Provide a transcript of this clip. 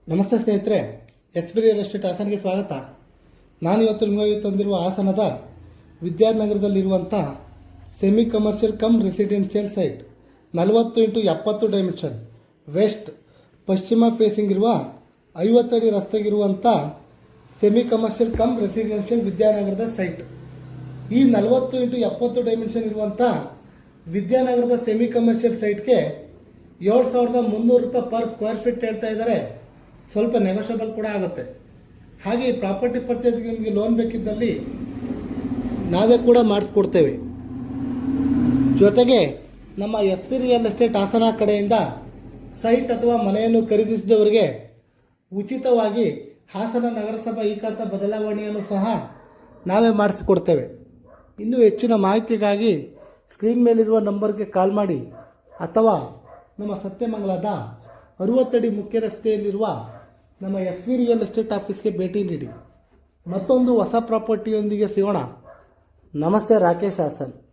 ನಮಸ್ತೆ ಸ್ನೇಹಿತರೆ, SB. Real estate ಹಾಸನ್ಗೆ ಸ್ವಾಗತ. ನಾನಿವತ್ತು ನಿಮಗೆ ತಂದಿರುವ ಹಾಸನದ ವಿದ್ಯಾನಗರದಲ್ಲಿರುವಂಥ semi commercial cum residential site 40x70 dimension west ಪಶ್ಚಿಮ ಫೇಸಿಂಗ್ ಇರುವ 50 ಅಡಿ ರಸ್ತೆಗಿರುವಂಥ ಸೆಮಿ ಕಮರ್ಷಿಯಲ್ ಕಮ್ ರೆಸಿಡೆನ್ಷಿಯಲ್ ವಿದ್ಯಾನಗರದ ಸೈಟ್. ಈ 40x70 ಡೈಮೆನ್ಷನ್ ಇರುವಂಥ ವಿದ್ಯಾನಗರದ ಸೆಮಿ ಕಮರ್ಷಿಯಲ್ ಸೈಟ್ಗೆ 7,300 ರೂಪಾಯಿ ಪರ್ ಸ್ಕ್ವೇರ್ ಫೀಟ್ ಹೇಳ್ತಾ ಇದ್ದಾರೆ. ಸ್ವಲ್ಪ ನೆಗೋಷಿಯಬಲ್ ಕೂಡ ಆಗುತ್ತೆ. ಹಾಗೆ ಈ ಪ್ರಾಪರ್ಟಿ ಪರ್ಚೇಸ್ಗೆ ನಿಮಗೆ ಲೋನ್ ಬೇಕಿದ್ದಲ್ಲಿ ನಾವೇ ಕೂಡ ಮಾಡಿಸ್ಕೊಡ್ತೇವೆ. ಜೊತೆಗೆ ನಮ್ಮ ಎಸ್.ಬಿ. ರಿಯಲ್ ಎಸ್ಟೇಟ್ ಹಾಸನ ಕಡೆಯಿಂದ ಸೈಟ್ ಅಥವಾ ಮನೆಯನ್ನು ಖರೀದಿಸಿದವರಿಗೆ ಉಚಿತವಾಗಿ ಹಾಸನ ನಗರಸಭಾ ಈ-ಖಾತಾ ಬದಲಾವಣೆಯನ್ನು ಸಹ ನಾವೇ ಮಾಡಿಸಿಕೊಡ್ತೇವೆ. ಇನ್ನೂ ಹೆಚ್ಚಿನ ಮಾಹಿತಿಗಾಗಿ ಸ್ಕ್ರೀನ್ ಮೇಲಿರುವ ನಂಬರ್ಗೆ ಕಾಲ್ ಮಾಡಿ ಅಥವಾ ನಮ್ಮ ಸತ್ಯಮಂಗಲದ 60 ಅಡಿ ಮುಖ್ಯ ರಸ್ತೆಯಲ್ಲಿರುವ ನಮ್ಮ ಎಸ್.ಬಿ. ರಿಯಲ್ ಎಸ್ಟೇಟ್ ಆಫೀಸ್ಗೆ ಭೇಟಿ ನೀಡಿ. ಮತ್ತೊಂದು ಹೊಸ ಪ್ರಾಪರ್ಟಿಯೊಂದಿಗೆ ಸಿಗೋಣ. ನಮಸ್ತೆ. ರಾಕೇಶ್ ಹಾಸನ್.